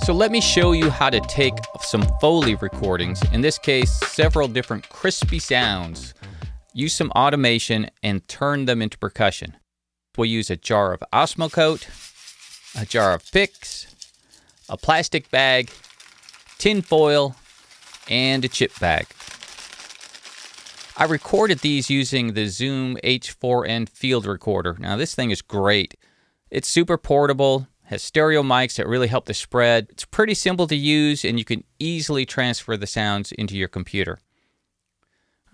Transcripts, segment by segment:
So let me show you how to take some Foley recordings, in this case several different crispy sounds, use some automation and turn them into percussion. We'll use a jar of Osmocote, a jar of picks, a plastic bag, tin foil, and a chip bag. I recorded these using the Zoom H4n field recorder. Now this thing is great. It's super portable, has stereo mics that really help the spread. It's pretty simple to use, and you can easily transfer the sounds into your computer.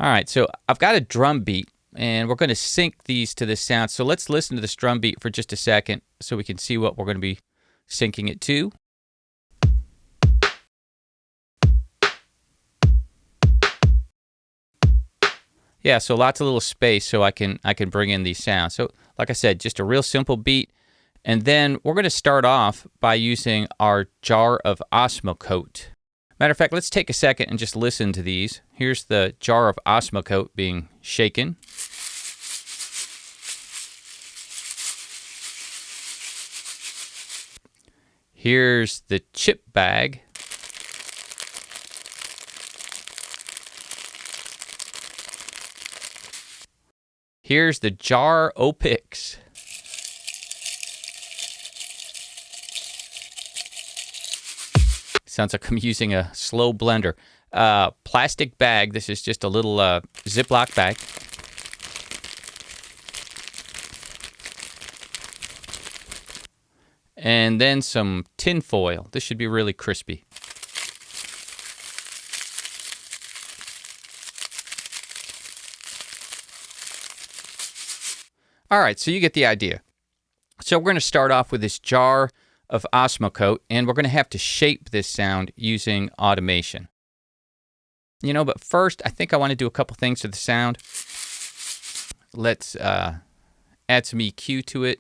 All right, so I've got a drum beat, and we're going to sync these to this sound. So let's listen to this drum beat for just a second so we can see what we're going to be syncing it to. Yeah, so lots of little space so I can bring in these sounds. So like I said, just a real simple beat. And then we're going to start off by using our jar of Osmocote. Matter of fact, let's take a second and just listen to these. Here's the jar of Osmocote being shaken. Here's the chip bag. Here's the jar o' picks. Sounds like I'm using a slow blender. Plastic bag. This is just a little ziplock bag. And then some tin foil. This should be really crispy. All right, so you get the idea. So we're going to start off with this jar of Osmocote, and we're going to have to shape this sound using automation. But first, I think I want to do a couple things to the sound. Let's add some EQ to it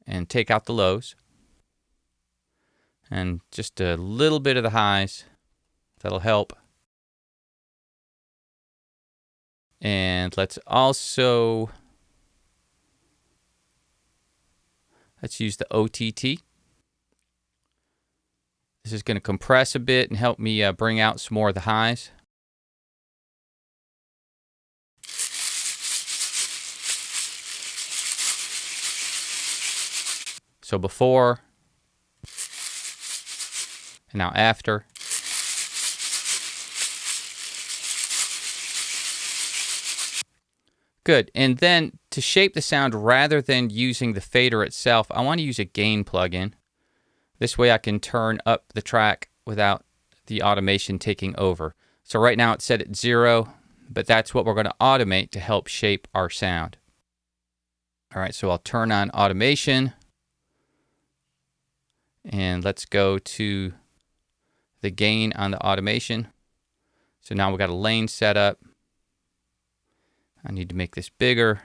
and take out the lows. And just a little bit of the highs. That'll help. And let's use the OTT. This is going to compress a bit and help me bring out some more of the highs. So before, and now after. Good. And then to shape the sound rather than using the fader itself, I want to use a gain plugin. This way I can turn up the track without the automation taking over. So right now it's set at 0, but that's what we're going to automate to help shape our sound. All right, so I'll turn on automation. And let's go to the gain on the automation. So now we've got a lane set up. I need to make this bigger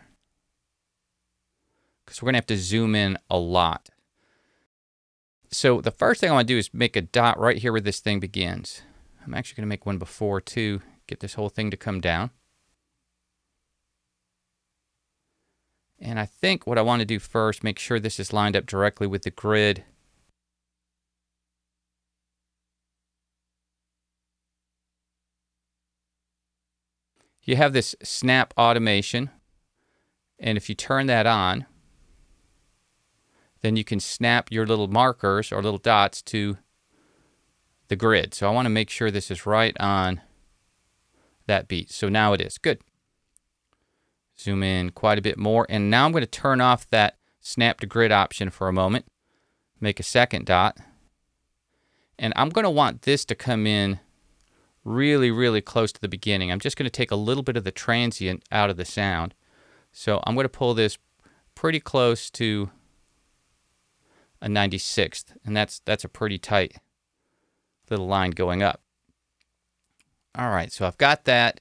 because we're going to have to zoom in a lot. So the first thing I want to do is make a dot right here where this thing begins. I'm actually going to make one before too, get this whole thing to come down. And I think what I want to do first, make sure this is lined up directly with the grid. You have this snap automation, and if you turn that on, then you can snap your little markers or little dots to the grid. So I want to make sure this is right on that beat. So now it is. Good. Zoom in quite a bit more, and now I'm going to turn off that snap to grid option for a moment. Make a second dot, and I'm going to want this to come in really, really close to the beginning. I'm just going to take a little bit of the transient out of the sound. So I'm going to pull this pretty close to a 96th, and that's a pretty tight little line going up. All right, so I've got that.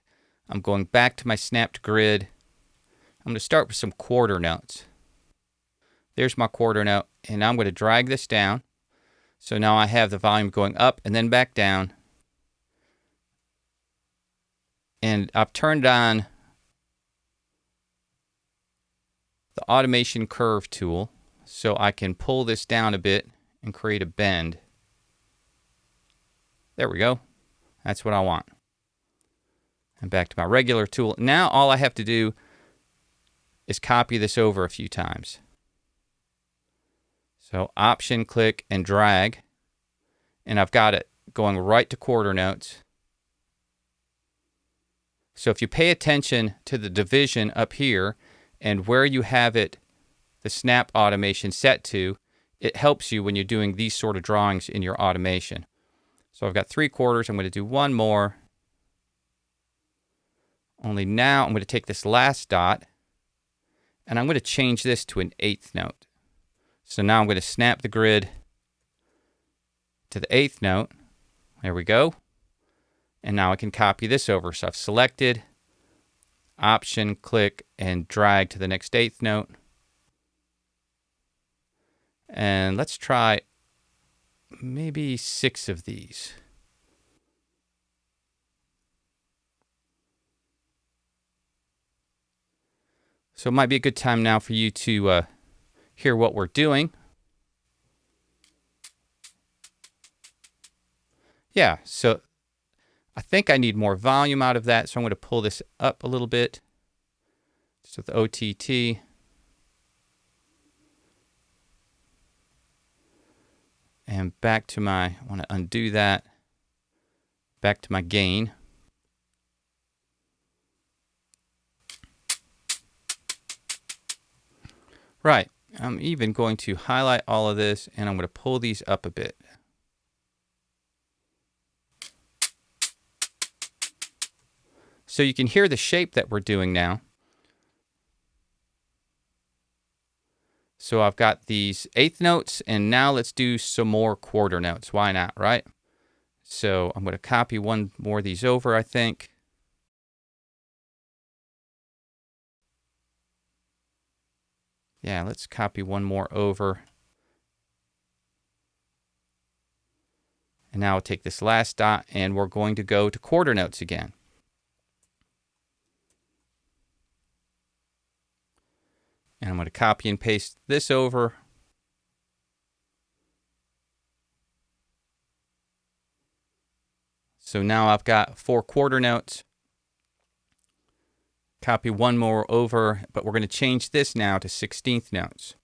I'm going back to my snapped grid. I'm going to start with some quarter notes. There's my quarter note, and now I'm going to drag this down. So now I have the volume going up and then back down. And I've turned on the automation curve tool so I can pull this down a bit and create a bend. There we go. That's what I want. And back to my regular tool. Now all I have to do is copy this over a few times. So Option, click, and drag. And I've got it going right to quarter notes. So if you pay attention to the division up here and where you have it, the snap automation set to, it helps you when you're doing these sort of drawings in your automation. So I've got 3/4. I'm going to do one more. Only now I'm going to take this last dot and I'm going to change this to an 1/8 note. So now I'm going to snap the grid to the 1/8 note. There we go. And now I can copy this over. So I've selected, Option, click, and drag to the next 1/8 note. And let's try maybe 6 of these. So it might be a good time now for you to hear what we're doing. Yeah, so I think I need more volume out of that, so I'm going to pull this up a little bit. Just with OTT. And back to my, I want to undo that. Back to my gain. Right, I'm even going to highlight all of this and I'm going to pull these up a bit. So you can hear the shape that we're doing now. So I've got these 1/8 notes, and now let's do some more quarter notes. Why not, right? So I'm going to copy one more of these over, I think. Yeah, let's copy one more over. And now I'll take this last dot, and we're going to go to quarter notes again. And I'm going to copy and paste this over. So now I've got 4 quarter notes. Copy one more over, but we're going to change this now to 16th notes.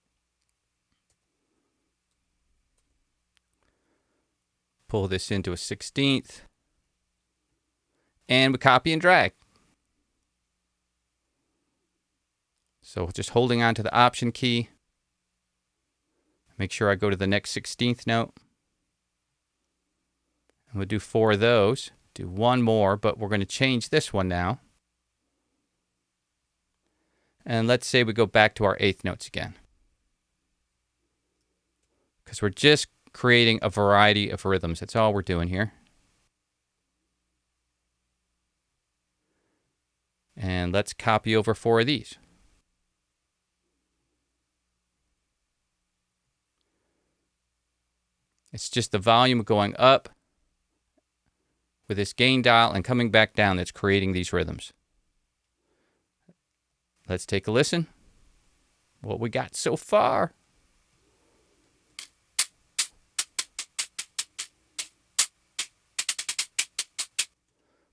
Pull this into a 16th. And we copy and drag. So just holding on to the Option key. Make sure I go to the next 16th note. And we'll do 4 of those. Do one more, but we're going to change this one now. And let's say we go back to our 1/8 notes again. Because we're just creating a variety of rhythms. That's all we're doing here. And let's copy over 4 of these. It's just the volume going up with this gain dial and coming back down that's creating these rhythms. Let's take a listen. What we got so far.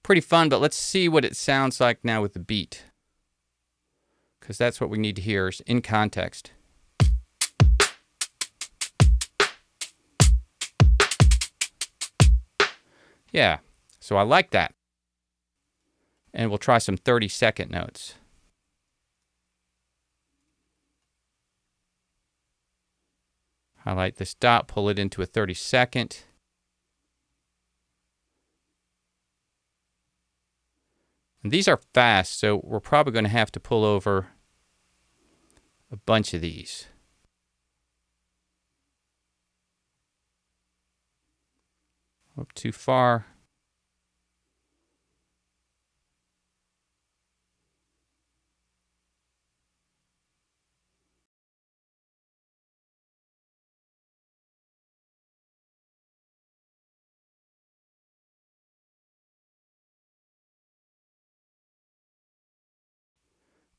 Pretty fun, but let's see what it sounds like now with the beat. Because that's what we need to hear is in context. Yeah, so I like that. And we'll try some 30-second notes. Highlight this dot, pull it into a 30-second. And these are fast, so we're probably going to have to pull over a bunch of these. Up too far.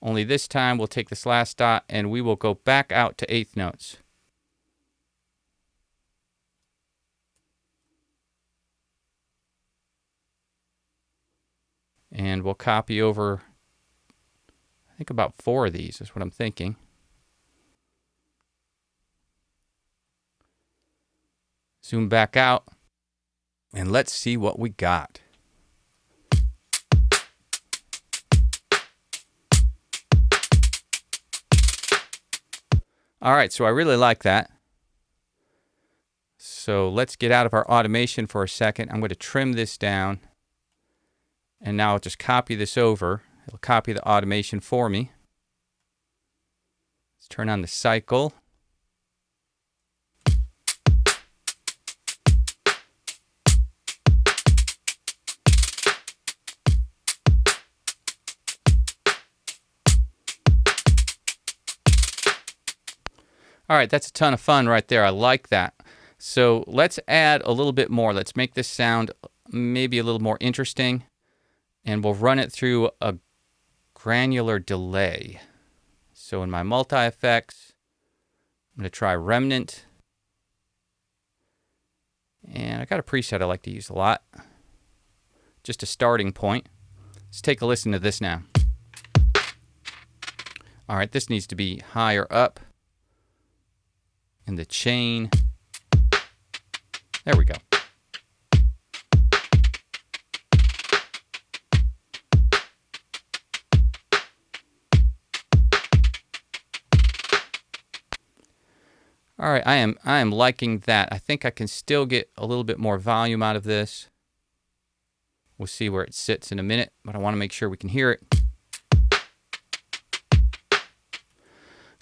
Only this time we'll take this last dot and we will go back out to 1/8 notes. And we'll copy over, I think about 4 of these is what I'm thinking. Zoom back out, and let's see what we got. All right, so I really like that. So let's get out of our automation for a second. I'm going to trim this down, and now I'll just copy this over. It'll copy the automation for me. Let's turn on the cycle. All right, that's a ton of fun right there. I like that. So let's add a little bit more. Let's make this sound maybe a little more interesting. And we'll run it through a granular delay. So in my multi-effects, I'm going to try Remnant. And I got a preset I like to use a lot. Just a starting point. Let's take a listen to this now. All right, this needs to be higher up in the chain. There we go. All right, I am liking that. I think I can still get a little bit more volume out of this. We'll see where it sits in a minute, but I want to make sure we can hear it.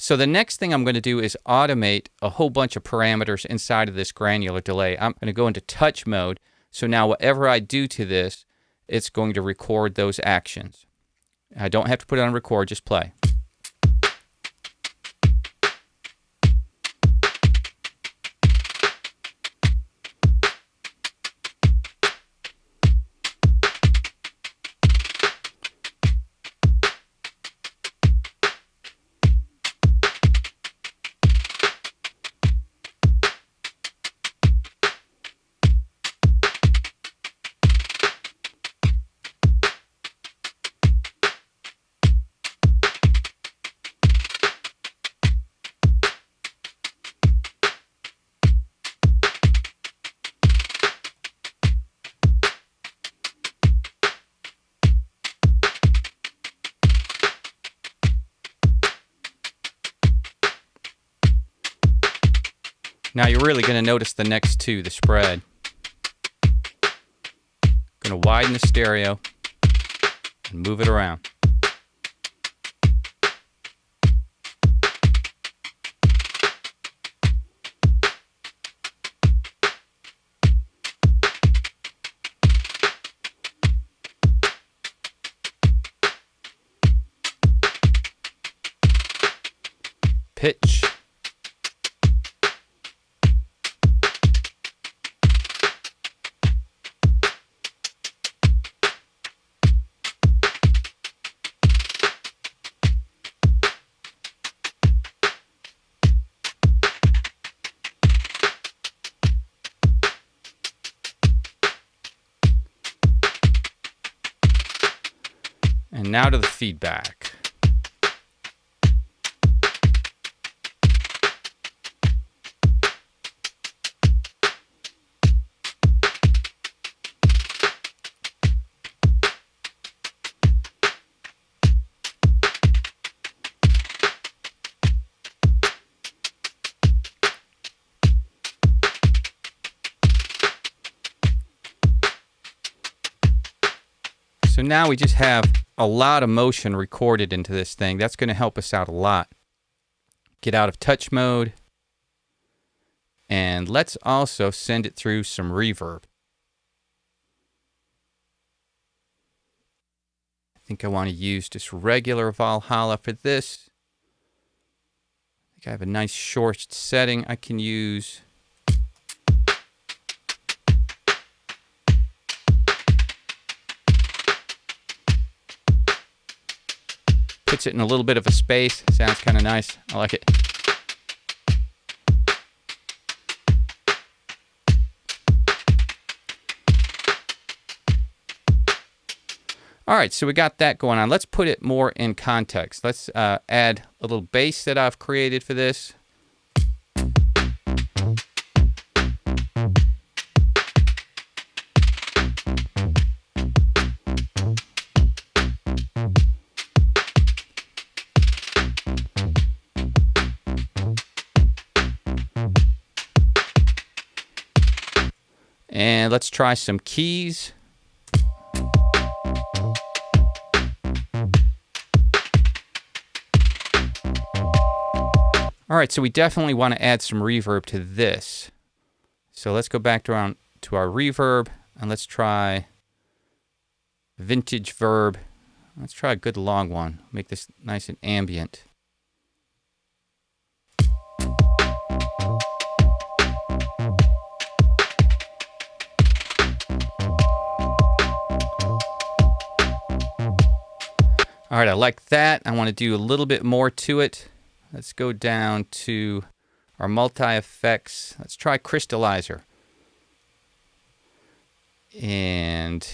So the next thing I'm going to do is automate a whole bunch of parameters inside of this granular delay. I'm going to go into touch mode. So now whatever I do to this, it's going to record those actions. I don't have to put it on record, just play. Now you're really going to notice the next two, the spread. Going to widen the stereo and move it around. Pitch. And now to the feedback. So now we just have a lot of motion recorded into this thing. That's going to help us out a lot. Get out of touch mode. And let's also send it through some reverb. I think I want to use just regular Valhalla for this. I think I have a nice short setting. I can use puts it in a little bit of a space. Sounds kind of nice. I like it. All right, so we got that going on. Let's put it more in context. Let's add a little bass that I've created for this. And let's try some keys. All right, so we definitely want to add some reverb to this. So let's go back to our reverb, and let's try vintage verb. Let's try a good long one. Make this nice and ambient. All right, I like that. I want to do a little bit more to it. Let's go down to our multi-effects. Let's try crystallizer. And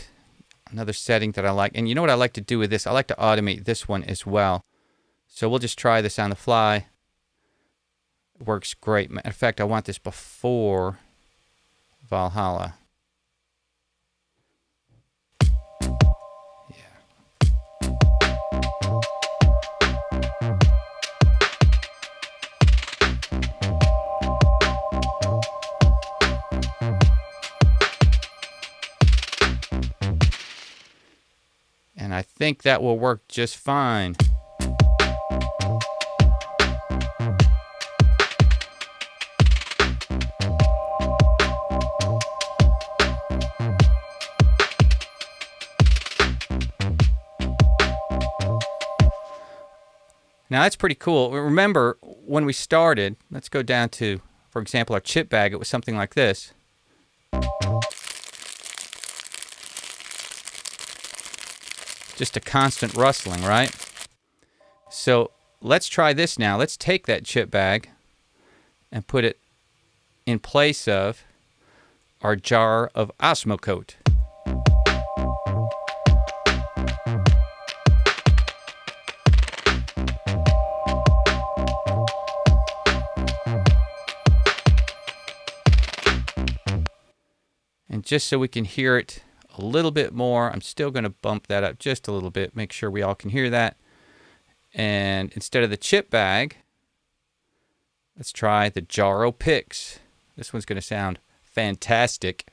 another setting that I like. And you know what I like to do with this? I like to automate this one as well. So we'll just try this on the fly. It works great. Matter of fact, I want this before Valhalla. And I think that will work just fine. Now that's pretty cool. Remember, when we started, let's go down to, for example, our chip bag. It was something like this. Just a constant rustling, right? So let's try this now. Let's take that chip bag and put it in place of our jar of Osmocote. And just so we can hear it a little bit more, I'm still going to bump that up just a little bit, make sure we all can hear that. And instead of the chip bag, let's try the Jaro Picks. This one's going to sound fantastic.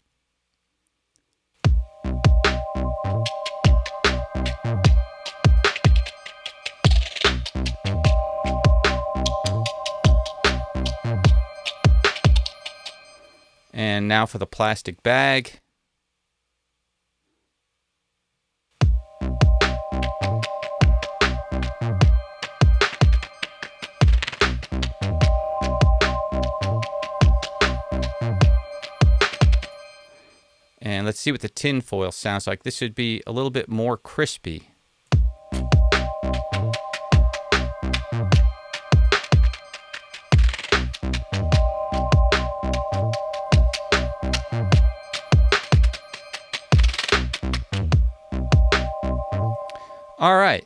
And now for the plastic bag. And let's see what the tin foil sounds like. This should be a little bit more crispy. All right.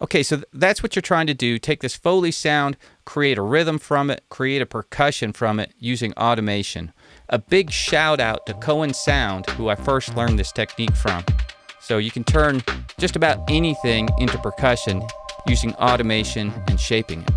Okay, so that's what you're trying to do. Take this Foley sound, create a rhythm from it, create a percussion from it using automation. A big shout out to Cohen Sound, who I first learned this technique from. So you can turn just about anything into percussion using automation and shaping it.